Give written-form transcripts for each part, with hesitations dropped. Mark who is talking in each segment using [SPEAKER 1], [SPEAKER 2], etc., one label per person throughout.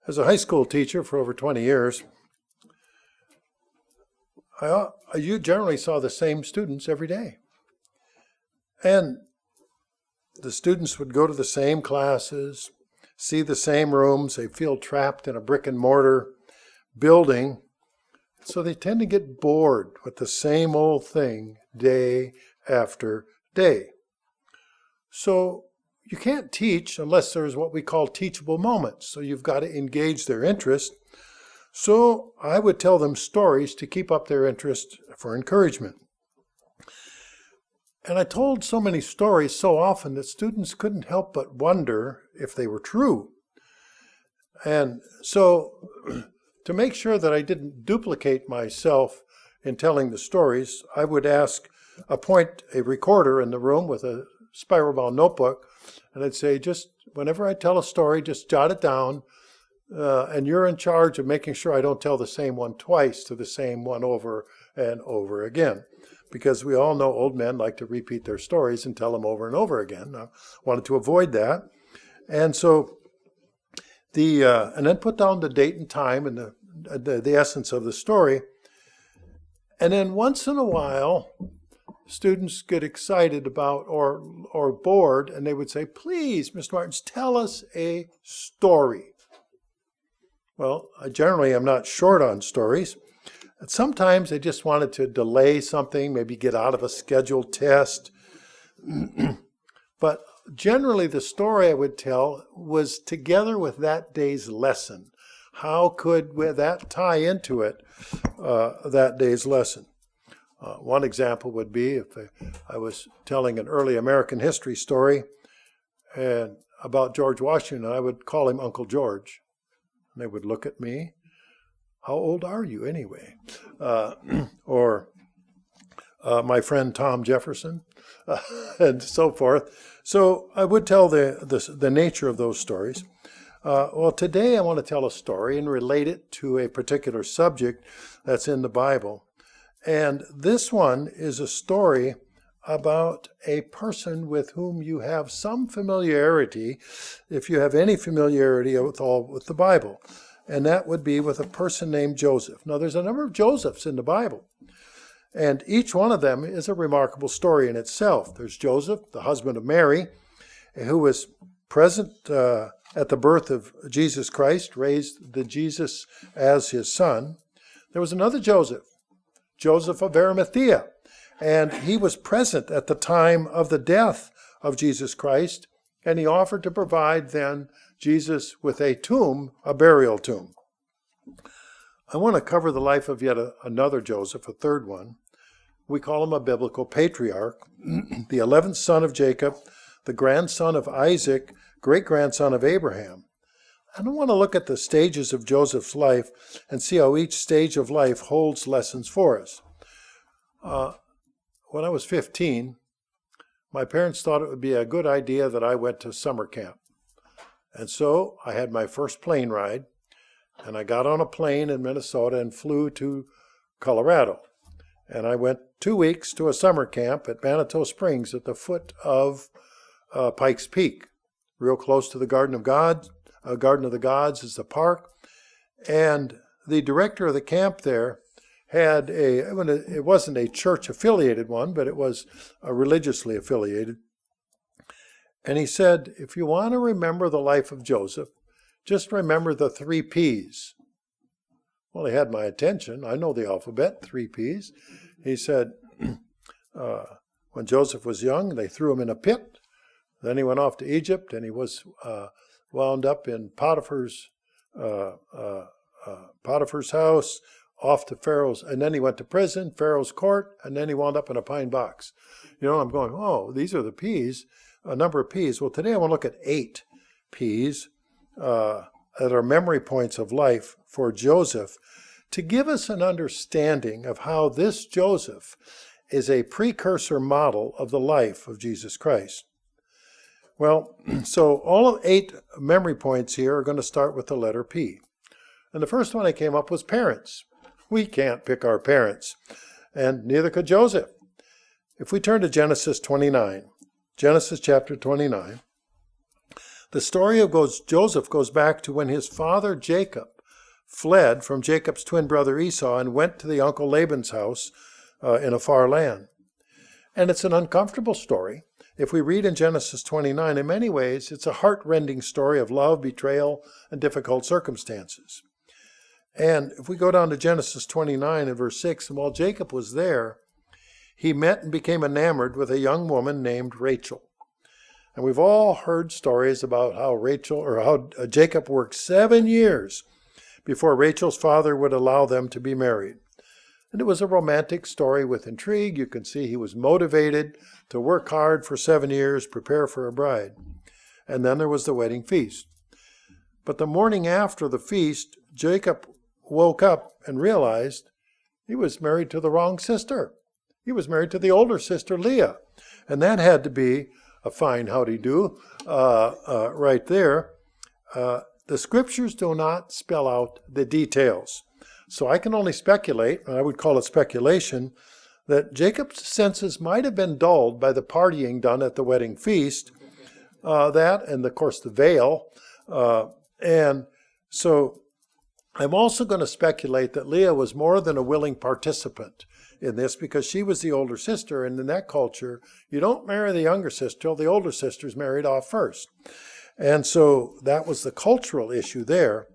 [SPEAKER 1] As a high school teacher for over 20 years, you generally saw the same students every day. And the students would go to the same classes, see the same rooms. They feel trapped in a brick and mortar building. So they tend to get bored with the same old thing day after day. So you can't teach unless there's what we call teachable moments. So you've got to engage their interest. So I would tell them stories to keep up their interest for encouragement. And I told so many stories so often that students couldn't help but wonder if they were true. And so to make sure that I didn't duplicate myself in telling the stories, I would appoint a recorder in the room with a spiral bound notebook, and I'd say, just whenever I tell a story, just jot it down, and you're in charge of making sure I don't tell the same one twice to the same one over and over again. Because we all know old men like to repeat their stories and tell them over and over again. I wanted to avoid that. And so and then put down the date and time and the essence of the story. And then once in a while, students get excited about or bored, and they would say, please, Mr. Martens, tell us a story. Well, I generally am not short on stories. And sometimes they just wanted to delay something, maybe get out of a scheduled test. But generally the story I would tell was together with that day's lesson. How could that tie into it, that day's lesson? One example would be if I was telling an early American history story and about George Washington, I would call him Uncle George. And they would look at me. How old are you anyway? Or my friend Tom Jefferson, and so forth. So I would tell the nature of those stories. Well, today I want to tell a story and relate it to a particular subject that's in the Bible. And this one is a story about a person with whom you have some familiarity, if you have any familiarity with the Bible. And that would be with a person named Joseph. Now, there's a number of Josephs in the Bible. And each one of them is a remarkable story in itself. There's Joseph, the husband of Mary, who was present at the birth of Jesus Christ, raised the Jesus as his son. There was another Joseph, Joseph of Arimathea, and he was present at the time of the death of Jesus Christ, and he offered to provide then Jesus with a tomb, a burial tomb. I want to cover the life of yet another Joseph, a third one. We call him a biblical patriarch, the 11th son of Jacob, the grandson of Isaac, great-grandson of Abraham. I want to look at the stages of Joseph's life and see how each stage of life holds lessons for us. When I was 15, my parents thought it would be a good idea that I went to summer camp. And so I had my first plane ride, and I got on a plane in Minnesota and flew to Colorado. And I went 2 weeks to a summer camp at Manitou Springs at the foot of Pikes Peak, real close to the Garden of God. Garden of the Gods is the park. And the director of the camp there had it wasn't a church-affiliated one, but it was religiously affiliated. And he said, if you want to remember the life of Joseph, just remember the 3 Ps. Well, he had my attention. I know the alphabet, 3 Ps. He said, when Joseph was young, they threw him in a pit. Then he went off to Egypt, and he was wound up in Potiphar's house, off to Pharaoh's, and then he went to prison, Pharaoh's court, and then he wound up in a pine box. You know, I'm going, oh, these are the Ps, a number of Ps. Well, today I want to look at 8 Ps that are memory points of life for Joseph to give us an understanding of how this Joseph is a precursor model of the life of Jesus Christ. Well, so all of 8 memory points here are going to start with the letter P. And the first one I came up was parents. We can't pick our parents, and neither could Joseph. If we turn to Genesis 29, Genesis chapter 29, The story of Joseph goes back to when his father Jacob fled from Jacob's twin brother Esau and went to the uncle Laban's house in a far land. And it's an uncomfortable story. If we read in Genesis 29, in many ways, it's a heart-rending story of love, betrayal, and difficult circumstances. And if we go down to Genesis 29 and verse 6, and while Jacob was there, he met and became enamored with a young woman named Rachel. And we've all heard stories about how Jacob worked 7 years before Rachel's father would allow them to be married. And it was a romantic story with intrigue. You can see he was motivated to work hard for 7 years, prepare for a bride. And then there was the wedding feast. But the morning after the feast, Jacob woke up and realized he was married to the wrong sister. He was married to the older sister, Leah. And that had to be a fine howdy-do right there. The scriptures do not spell out the details. So I can only speculate, and I would call it speculation, that Jacob's senses might have been dulled by the partying done at the wedding feast, that and, of course, the veil. And so I'm also going to speculate that Leah was more than a willing participant in this because she was the older sister, and in that culture, you don't marry the younger sister till the older sister's married off first. And so that was the cultural issue there.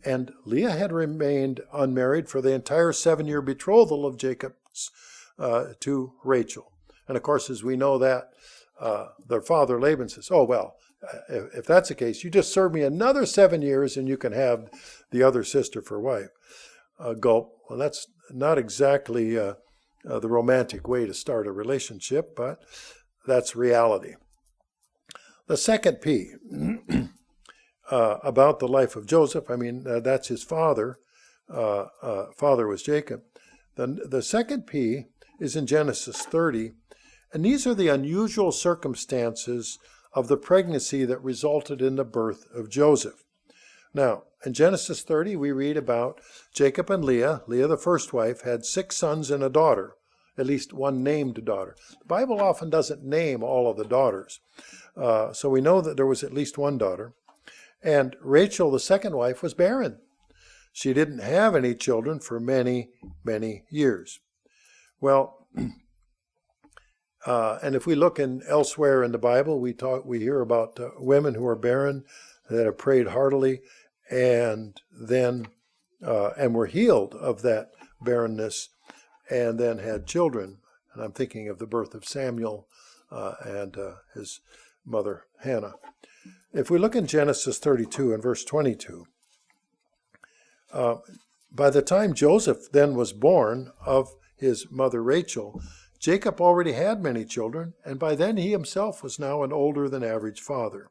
[SPEAKER 1] And Leah had remained unmarried for the entire 7-year betrothal of Jacob's to Rachel. And of course, as we know that, their father Laban says, oh, well, if that's the case, you just serve me another 7 years and you can have the other sister for wife. Gulp. Well, that's not exactly the romantic way to start a relationship, but that's reality. The second P, about the life of Joseph, that's his father. Father was Jacob. The second P is in Genesis 30, and these are the unusual circumstances of the pregnancy that resulted in the birth of Joseph. Now, in Genesis 30, we read about Jacob and Leah. Leah, the first wife, had 6 sons and a daughter, at least one named daughter. The Bible often doesn't name all of the daughters, so we know that there was at least one daughter. And Rachel, the second wife, was barren. She didn't have any children for many, many years. Well, and if we look elsewhere in the Bible, we hear about women who are barren that have prayed heartily and then and were healed of that barrenness and then had children. And I'm thinking of the birth of Samuel and his mother Hannah. If we look in Genesis 32 and verse 22, by the time Joseph then was born of his mother Rachel, Jacob already had many children, and by then he himself was now an older than average father.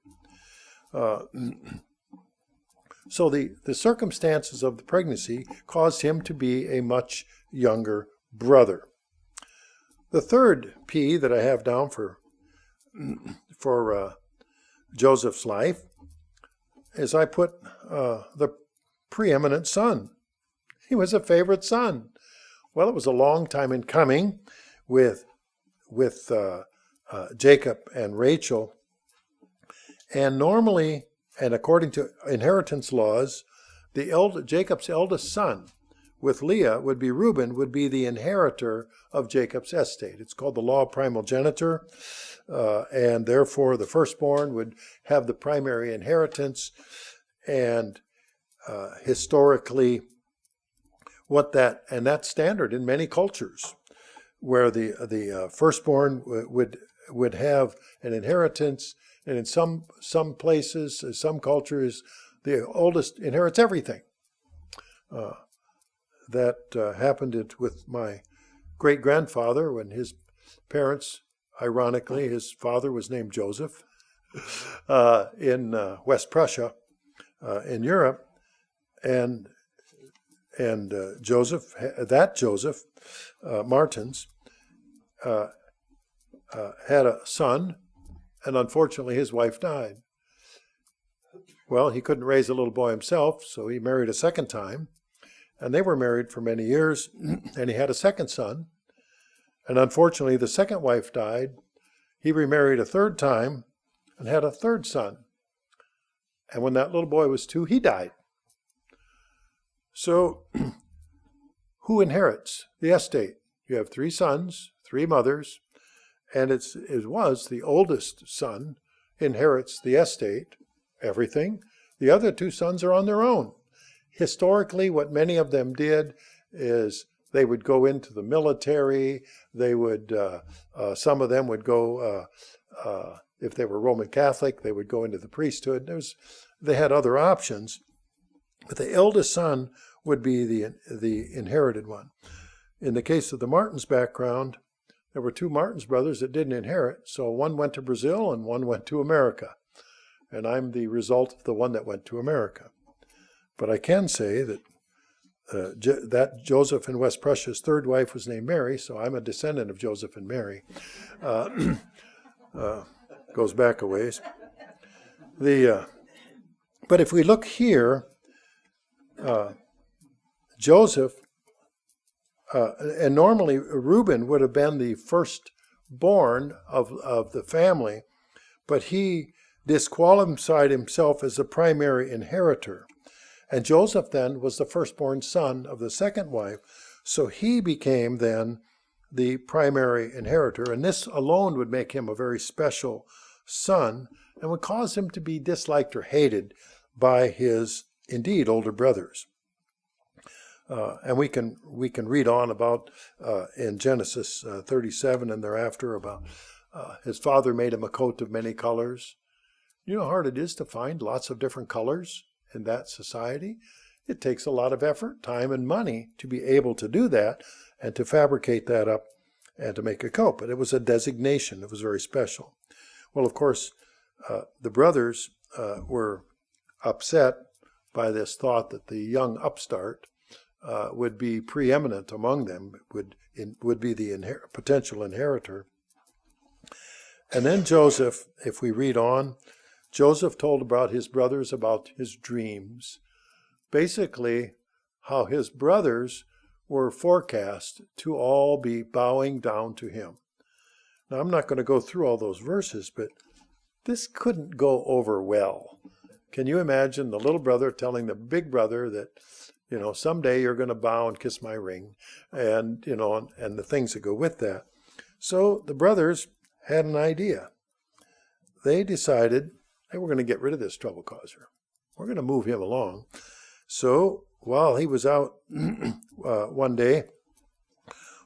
[SPEAKER 1] So the circumstances of the pregnancy caused him to be a much younger brother. The third P that I have down for Joseph's life is I put the preeminent son. He was a favorite son. Well, it was a long time in coming with Jacob and Rachel. And normally, and according to inheritance laws, Jacob's eldest son with Leah would be Reuben, would be the inheritor of Jacob's estate. It's called the law of primogeniture, and therefore the firstborn would have the primary inheritance. And historically, that's standard in many cultures, where the firstborn would have an inheritance, and in some places, some cultures, the oldest inherits everything. That happened with my great-grandfather when his parents, ironically, his father was named Joseph, in West Prussia, in Europe, and Joseph, Martens, had a son, and unfortunately his wife died. Well, he couldn't raise a little boy himself, so he married a second time, and they were married for many years, and he had a second son, and unfortunately the second wife died. He remarried a third time and had a third son. And when that little boy was 2, he died. So who inherits the estate? You have 3 sons, 3 mothers, and it was the oldest son inherits the estate, everything. The other 2 sons are on their own. Historically, what many of them did is they would go into the military. They would, some of them would go, if they were Roman Catholic, they would go into the priesthood. They had other options, but the eldest son would be the inherited one. In the case of the Martens background, there were 2 Martens brothers that didn't inherit, so one went to Brazil and one went to America. And I'm the result of the one that went to America. But I can say that that Joseph in West Prussia's 3rd wife was named Mary, so I'm a descendant of Joseph and Mary. Goes back a ways. But if we look here, Joseph, and normally Reuben would have been the firstborn of the family, but he disqualified himself as the primary inheritor. And Joseph then was the firstborn son of the 2nd wife, so he became then the primary inheritor, and this alone would make him a very special son and would cause him to be disliked or hated by his, indeed, older brothers. And we can read on about in Genesis 37 and thereafter about his father made him a coat of many colors. You know how hard it is to find lots of different colors in that society? It takes a lot of effort, time, and money to be able to do that and to fabricate that up and to make a coat. But it was a designation. It was very special. Well, of course, the brothers were upset by this thought that the young upstart would be preeminent among them, would be the potential inheritor. And then Joseph, if we read on, Joseph told about his brothers about his dreams. Basically, how his brothers were forecast to all be bowing down to him. Now, I'm not going to go through all those verses, but this couldn't go over well. Can you imagine the little brother telling the big brother that, someday you're going to bow and kiss my ring, and, and the things that go with that. So the brothers had an idea. They decided they were going to get rid of this trouble causer. We're going to move him along. So while he was out one day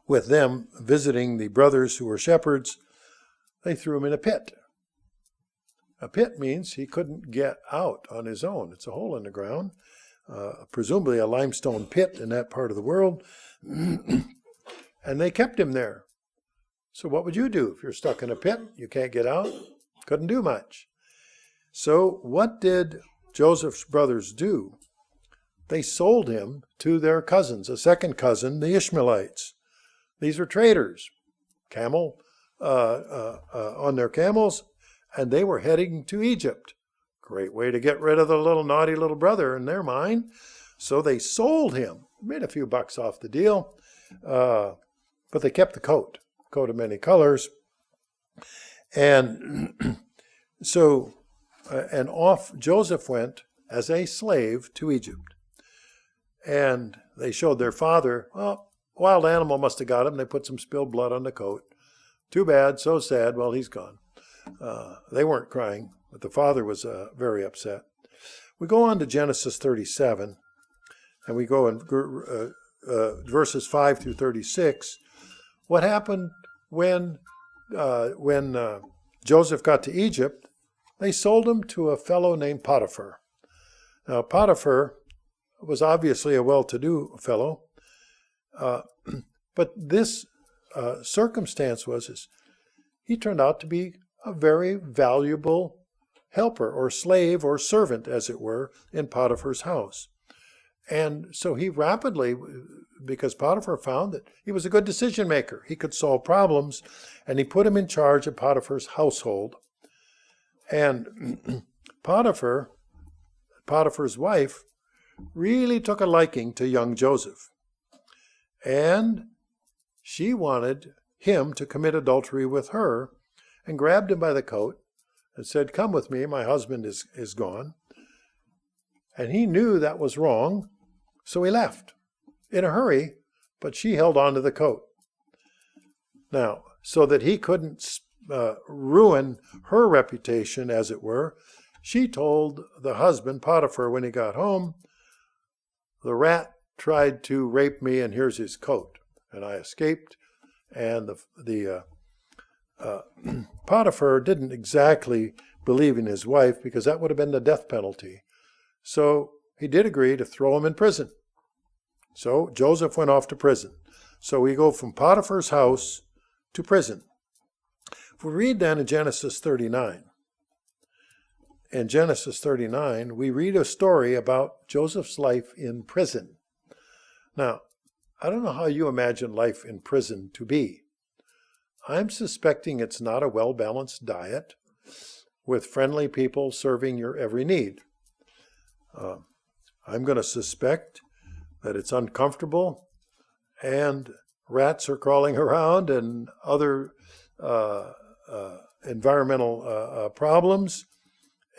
[SPEAKER 1] with them visiting the brothers who were shepherds, they threw him in a pit. A pit means he couldn't get out on his own. It's a hole in the ground, presumably a limestone pit in that part of the world, and they kept him there. So what would you do if you're stuck in a pit? You can't get out? Couldn't do much. So what did Joseph's brothers do? They sold him to their cousins, a second cousin, the Ishmaelites. These were traders, on their camels, and they were heading to Egypt. Great way to get rid of the little naughty little brother in their mind. So they sold him, made a few bucks off the deal, but they kept the coat of many colors. And so, and off Joseph went as a slave to Egypt. And they showed their father, well, wild animal must have got him. They put some spilled blood on the coat. Too bad, so sad, well, he's gone. They weren't crying, but the father was very upset. We go on to Genesis 37, and we go in verses 5 through 36. What happened when Joseph got to Egypt? They sold him to a fellow named Potiphar. Now, Potiphar was obviously a well-to-do fellow, but this circumstance was he turned out to be a very valuable helper or slave or servant, as it were, in Potiphar's house. And so he rapidly, because Potiphar found that he was a good decision maker, he could solve problems, and he put him in charge of Potiphar's household. And Potiphar's wife really took a liking to young Joseph. And she wanted him to commit adultery with her and grabbed him by the coat and said, "Come with me, my husband is gone." And he knew that was wrong, so he left in a hurry, but she held on to the coat. Now, so that he couldn't ruin her reputation, as it were, she told the husband, Potiphar, when he got home, the rat tried to rape me, and here's his coat. And I escaped. And the Potiphar didn't exactly believe in his wife, because that would have been the death penalty. So he did agree to throw him in prison. So Joseph went off to prison. So we go from Potiphar's house to prison. If we read then in Genesis 39, in Genesis 39, we read a story about Joseph's life in prison. Now, I don't know how you imagine life in prison to be. I'm suspecting it's not a well-balanced diet with friendly people serving your every need. I'm going to suspect that it's uncomfortable and rats are crawling around and other environmental problems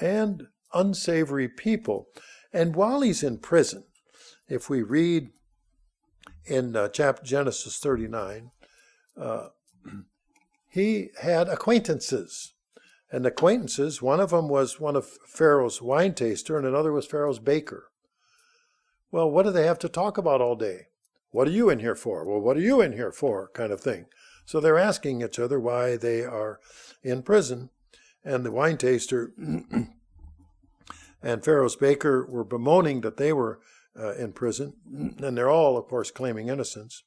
[SPEAKER 1] and unsavory people. And while he's in prison, if we read in Genesis 39, he had acquaintances. And acquaintances, one of them was one of Pharaoh's wine taster and another was Pharaoh's baker. Well, what do they have to talk about all day? What are you in here for? Well, what are you in here for? Kind of thing. So they're asking each other why they are in prison. And the wine taster and Pharaoh's baker were bemoaning that they were in prison. And they're all, of course, claiming innocence.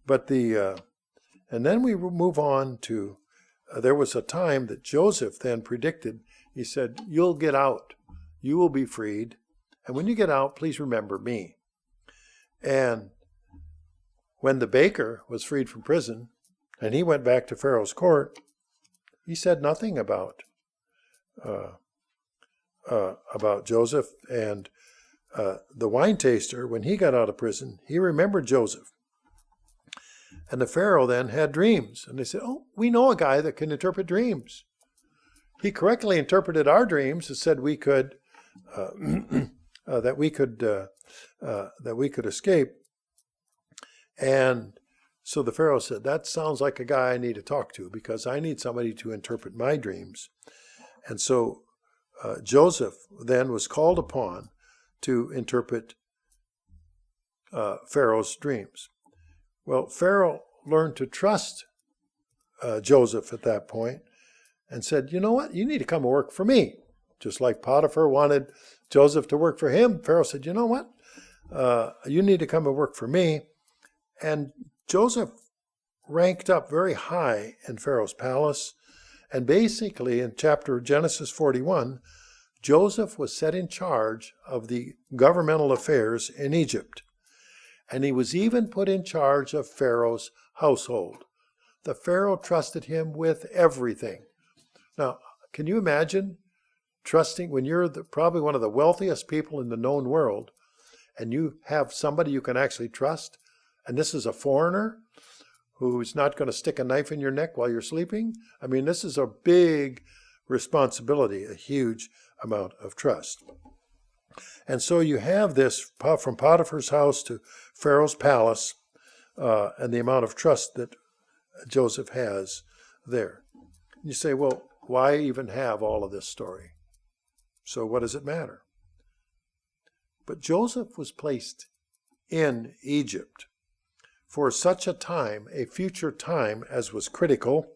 [SPEAKER 1] But and then we move on to, there was a time that Joseph then predicted. He said, you'll get out. You will be freed. And when you get out, please remember me. And when the baker was freed from prison and he went back to Pharaoh's court, he said nothing about Joseph. And the wine taster, when he got out of prison, he remembered Joseph. And the Pharaoh then had dreams. And they said, oh, we know a guy that can interpret dreams. He correctly interpreted our dreams and said we could that we could escape. And so the Pharaoh said, that sounds like a guy I need to talk to, because I need somebody to interpret my dreams. And so Joseph then was called upon to interpret Pharaoh's dreams. Well, Pharaoh learned to trust Joseph at that point and said, you know what, you need to come and work for me. Just like Potiphar wanted Joseph to work for him, Pharaoh said, you know what, you need to come and work for me. And Joseph ranked up very high in Pharaoh's palace. And basically in Genesis 41, Joseph was set in charge of the governmental affairs in Egypt. And he was even put in charge of Pharaoh's household. The Pharaoh trusted him with everything. Now, can you imagine trusting when you're probably one of the wealthiest people in the known world, and you have somebody you can actually trust, and this is a foreigner who's not going to stick a knife in your neck while you're sleeping? I mean, this is a big responsibility, a huge amount of trust. And so you have this from Potiphar's house to Pharaoh's palace, and the amount of trust that Joseph has there. You say, well, why even have all of this story? So what does it matter? But Joseph was placed in Egypt for such a time, a future time, as was critical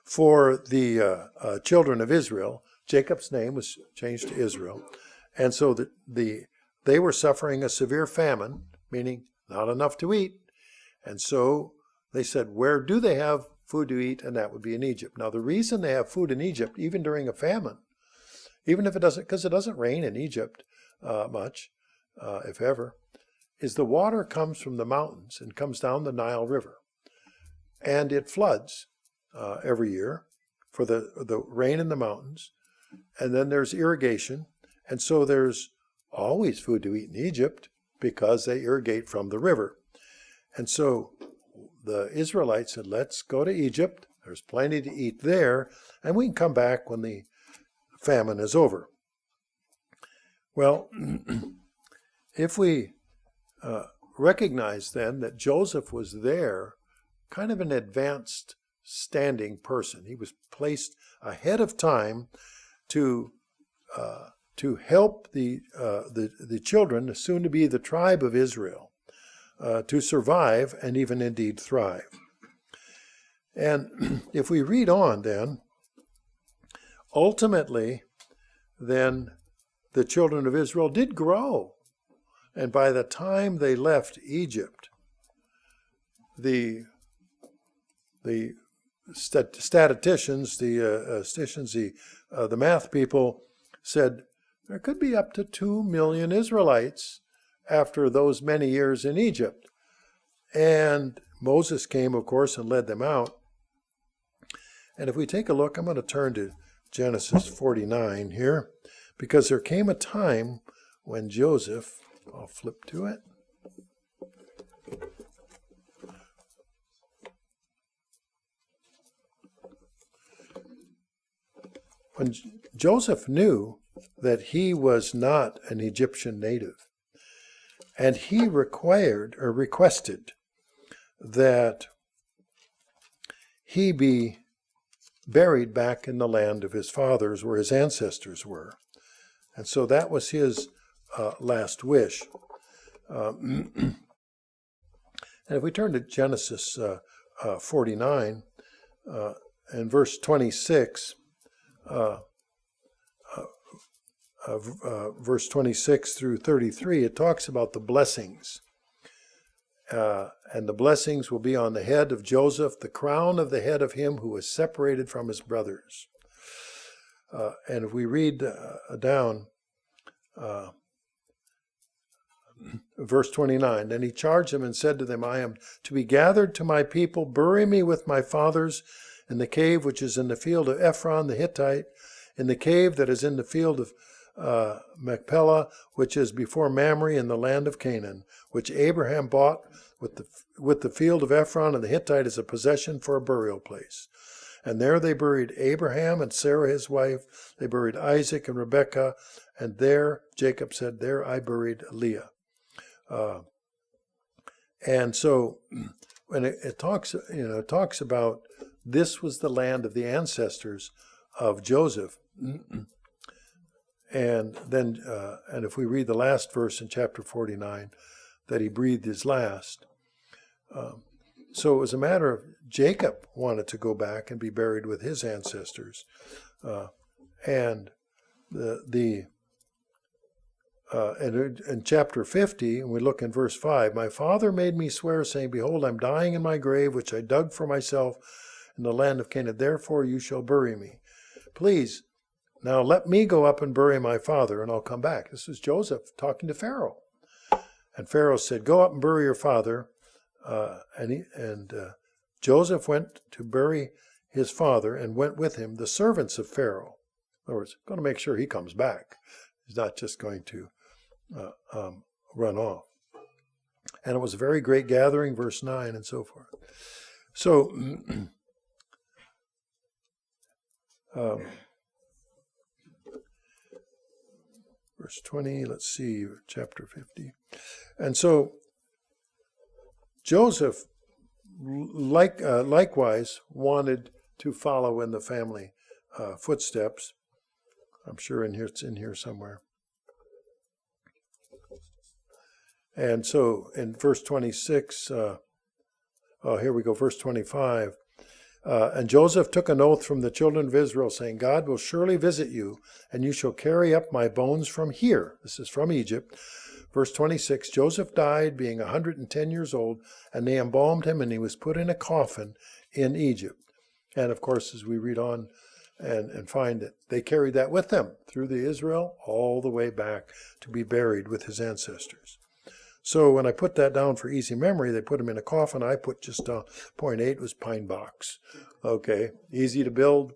[SPEAKER 1] for the children of Israel. Jacob's name was changed to Israel. And so they were suffering a severe famine, meaning not enough to eat. And so they said, where do they have food to eat? And that would be in Egypt. Now, the reason they have food in Egypt, even during a famine, even if it doesn't, because it doesn't rain in Egypt much, if ever, is the water comes from the mountains and comes down the Nile River. And it floods every year for the rain in the mountains. And then there's irrigation. And so there's always food to eat in Egypt because they irrigate from the river. And so the Israelites said, let's go to Egypt. There's plenty to eat there, and we can come back when the famine is over. Well, if we recognize then that Joseph was there, kind of an advanced standing person. He was placed ahead of time to help the children, soon to be the tribe of Israel, to survive and even indeed thrive. And if we read on then, ultimately, then the children of Israel did grow. And by the time they left Egypt, the statisticians, the math people said there could be up to 2 million Israelites after those many years in Egypt. And Moses came, of course, and led them out. And if we take a look, I'm going to turn to Genesis 49 here, because there came a time when Joseph, I'll flip to it. When Joseph knew that he was not an Egyptian native, and he requested that he be buried back in the land of his fathers where his ancestors were. And so that was his last wish. And if we turn to Genesis 49 and verse 26, verse 26 through 33, it talks about the blessings. And the blessings will be on the head of Joseph, the crown of the head of him who was separated from his brothers. And if we read down, verse 29, then he charged them and said to them, I am to be gathered to my people. Bury me with my fathers in the cave which is in the field of Ephron the Hittite, in the cave that is in the field of Machpelah, which is before Mamre in the land of Canaan, which Abraham bought with the field of Ephron and the Hittite as a possession for a burial place. And there they buried Abraham and Sarah his wife. They buried Isaac and Rebekah. And there, Jacob said, there I buried Leah. And so when it talks about this was the land of the ancestors of Joseph. And then, and if we read the last verse in chapter 49, that he breathed his last. So it was a matter of Jacob wanted to go back and be buried with his ancestors. And in chapter 50, and we look in verse 5, my father made me swear, saying, behold, I'm dying in my grave, which I dug for myself in the land of Canaan. Therefore you shall bury me. Please, now let me go up and bury my father, and I'll come back. This is Joseph talking to Pharaoh. And Pharaoh said, go up and bury your father. And Joseph went to bury his father, and went with him the servants of Pharaoh. In other words, going to make sure he comes back. He's not just going to run off. And it was a very great gathering, verse 9 and so forth. So, verse 20, let's see, chapter 50. And so Joseph likewise wanted to follow in the family footsteps. I'm sure it's in here somewhere. And so in verse 26, here we go, verse 25. And Joseph took an oath from the children of Israel, saying, God will surely visit you, and you shall carry up my bones from here. This is from Egypt. Verse 26, Joseph died, being 110 years old, and they embalmed him, and he was put in a coffin in Egypt. And of course, as we read on and find that they carried that with them through the Israel all the way back to be buried with his ancestors. So when I put that down for easy memory, they put him in a coffin. I put just point 8 was pine box. Okay, easy to build,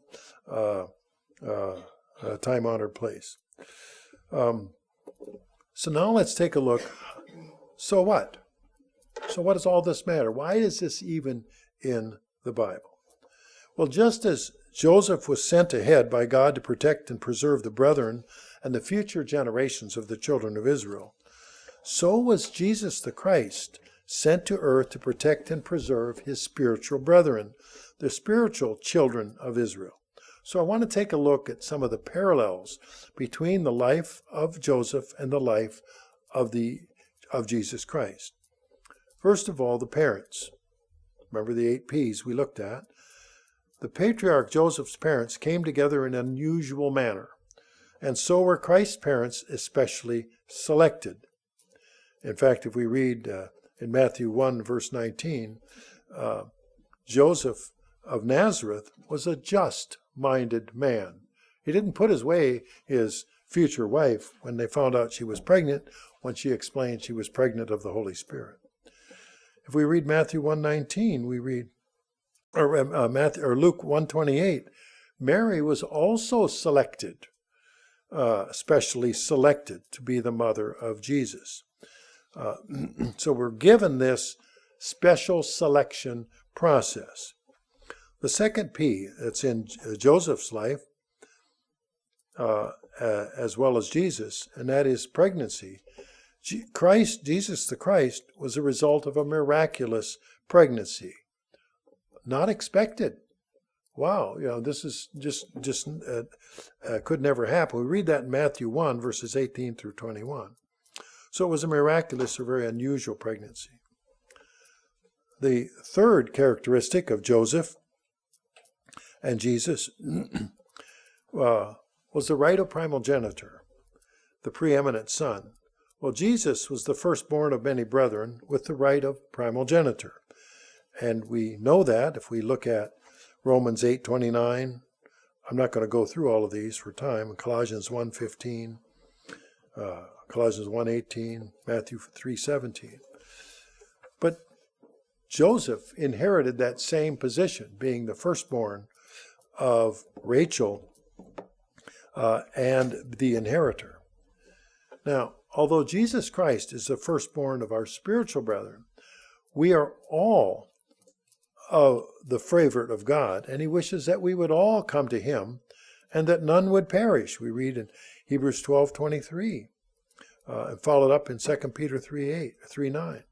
[SPEAKER 1] time-honored place. So now let's take a look. So what? So what does all this matter? Why is this even in the Bible? Well, just as Joseph was sent ahead by God to protect and preserve the brethren and the future generations of the children of Israel. So was Jesus the Christ, sent to earth to protect and preserve his spiritual brethren, the spiritual children of Israel. So I want to take a look at some of the parallels between the life of Joseph and the life of Jesus Christ. First of all, the parents. Remember the 8 P's we looked at. The patriarch Joseph's parents came together in an unusual manner, and so were Christ's parents especially selected. In fact, if we read in Matthew 1, verse 19, Joseph of Nazareth was a just-minded man. He didn't put his future wife when they found out she was pregnant, when she explained she was pregnant of the Holy Spirit. If we read Matthew 1:19, we read, or Luke 1:28, Mary was also selected, especially selected to be the mother of Jesus. So we're given this special selection process. The second P that's in Joseph's life, as well as Jesus, and that is pregnancy. Jesus the Christ was a result of a miraculous pregnancy. Not expected. Wow, this is just could never happen. We read that in Matthew 1, verses 18 through 21. So it was a miraculous or very unusual pregnancy. The third characteristic of Joseph and Jesus was the right of primogeniture, the preeminent son. Well, Jesus was the firstborn of many brethren with the right of primogeniture. And we know that if we look at Romans 8:29. I'm not going to go through all of these for time. Colossians 1:15, Colossians 1:18, Matthew 3:17. But Joseph inherited that same position, being the firstborn of Rachel and the inheritor. Now, although Jesus Christ is the firstborn of our spiritual brethren, we are all the favorite of God, and he wishes that we would all come to him and that none would perish. We read in Hebrews 12:23, and followed up in 2 Peter 3:9.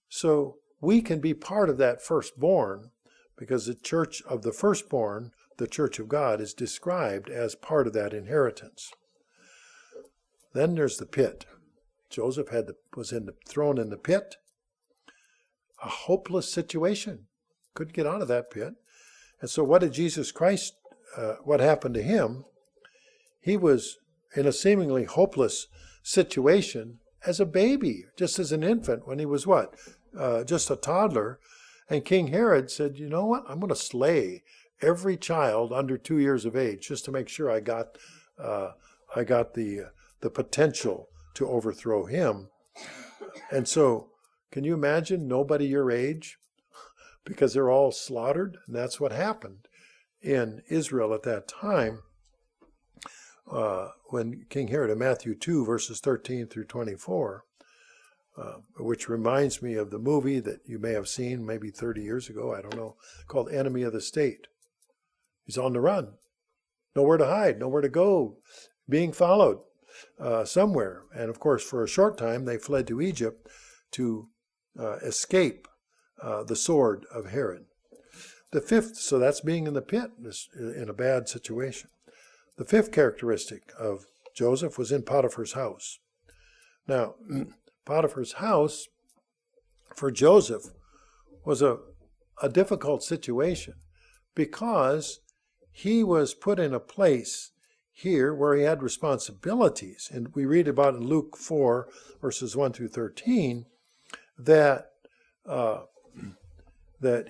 [SPEAKER 1] So we can be part of that firstborn because the church of the firstborn, the church of God, is described as part of that inheritance. Then there's the pit. Joseph was thrown in the pit. A hopeless situation. Couldn't get out of that pit. And so what did Jesus Christ, what happened to him? He was in a seemingly hopeless situation as a baby, just as an infant when he was what? Just a toddler. And King Herod said, you know what? I'm going to slay every child under 2 years of age just to make sure I got the potential to overthrow him. And so, can you imagine nobody your age? Because they're all slaughtered. And that's what happened in Israel at that time when King Herod, in Matthew 2, verses 13 through 24, which reminds me of the movie that you may have seen maybe 30 years ago, I don't know, called Enemy of the State. He's on the run. Nowhere to hide, nowhere to go, being followed somewhere. And of course, for a short time, they fled to Egypt to escape the sword of Herod. The fifth, so that's being in the pit, in a bad situation. The fifth characteristic of Joseph was in Potiphar's house. Now, Potiphar's house for Joseph was a difficult situation because he was put in a place here where he had responsibilities. And we read about in Luke 4, verses 1 through 13, that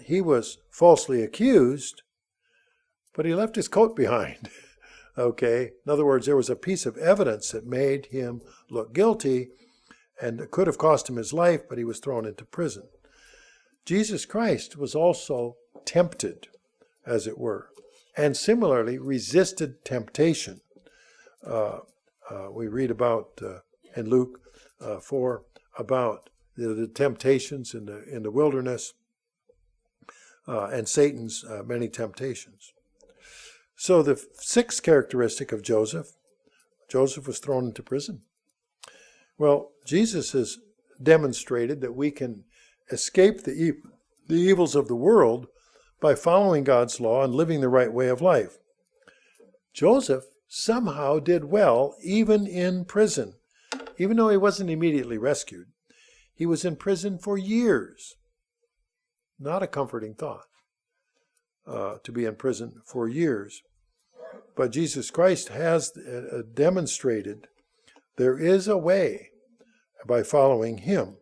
[SPEAKER 1] he was falsely accused, but he left his coat behind. Okay? In other words, there was a piece of evidence that made him look guilty, and it could have cost him his life, but he was thrown into prison. Jesus Christ was also tempted, as it were, and similarly resisted temptation. We read about in Luke 4 about the temptations in the wilderness and Satan's many temptations. So the sixth characteristic of Joseph Joseph was thrown into prison. Well, Jesus has demonstrated that we can escape the evils of the world by following God's law and living the right way of life. Joseph somehow did well even in prison. Even though he wasn't immediately rescued, he was in prison for years. Not a comforting thought, to be in prison for years. But Jesus Christ has demonstrated there is a way by following him.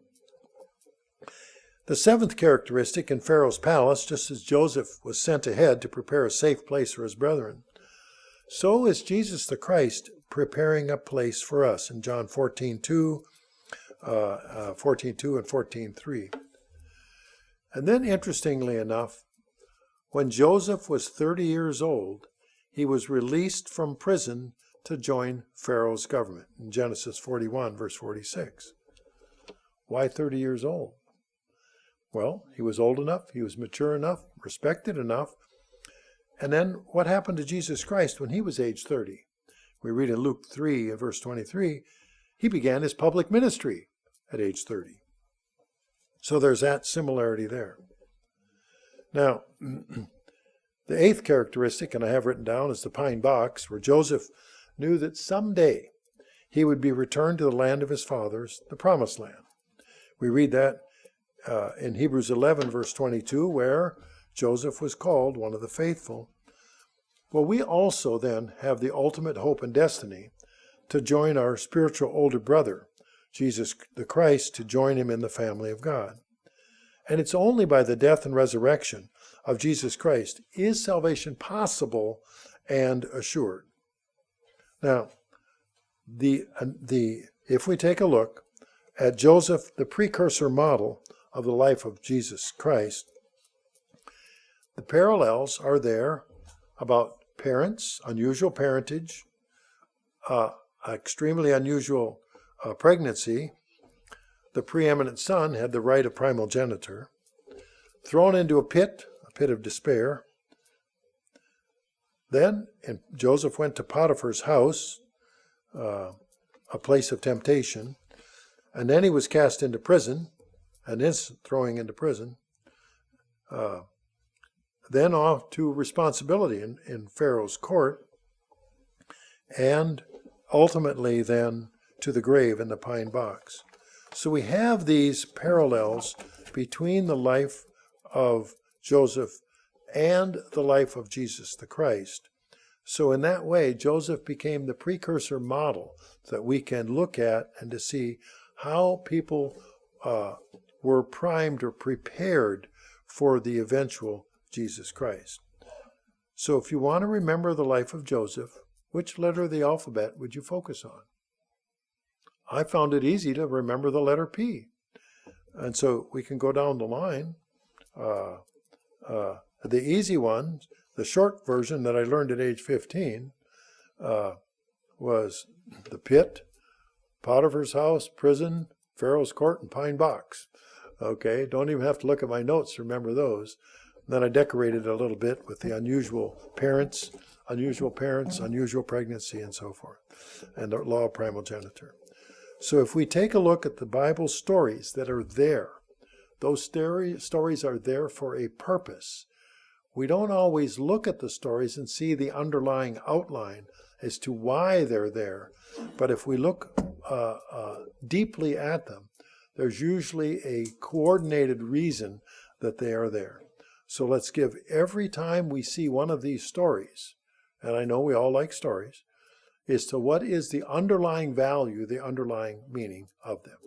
[SPEAKER 1] The seventh characteristic in Pharaoh's palace, just as Joseph was sent ahead to prepare a safe place for his brethren, so is Jesus the Christ preparing a place for us in John 14:2 and 14:3. And then, interestingly enough, when Joseph was 30 years old, he was released from prison to join Pharaoh's government in Genesis 41, verse 46. Why 30 years old? Well, he was old enough, he was mature enough, respected enough. And then what happened to Jesus Christ when he was age 30? We read in Luke 3, verse 23, he began his public ministry at age 30. So there's that similarity there. Now, the eighth characteristic, and I have written down, is the pine box, where Joseph knew that someday he would be returned to the land of his fathers, the promised land. We read that in Hebrews 11, verse 22, where Joseph was called one of the faithful. Well, we also then have the ultimate hope and destiny to join our spiritual older brother, Jesus the Christ, to join him in the family of God. And it's only by the death and resurrection of Jesus Christ is salvation possible and assured. Now, if we take a look at Joseph, the precursor model of the life of Jesus Christ, the parallels are there about parents, unusual parentage, extremely unusual pregnancy. The preeminent son had the right of primogeniture. Thrown into a pit of despair. Then Joseph went to Potiphar's house, a place of temptation, and then he was cast into prison, and his throwing into prison. Then off to responsibility in Pharaoh's court, and ultimately then to the grave in the pine box. So we have these parallels between the life of Joseph and the life of Jesus the Christ. So in that way, Joseph became the precursor model that we can look at and to see how people were primed or prepared for the eventual Jesus Christ. So if you want to remember the life of Joseph, which letter of the alphabet would you focus on? I found it easy to remember the letter P. And so we can go down the line. The easy one, the short version that I learned at age 15, was the pit, Potiphar's house, prison, Pharaoh's court, and pine box. Okay, don't even have to look at my notes to remember those. And then I decorated a little bit with the unusual parents, unusual pregnancy, and so forth, and the law of primogeniture. So if we take a look at the Bible stories that are there, those stories are there for a purpose. We don't always look at the stories and see the underlying outline as to why they're there. But if we look deeply at them, there's usually a coordinated reason that they are there. So let's give every time we see one of these stories, and I know we all like stories, is to what is the underlying value, the underlying meaning of them.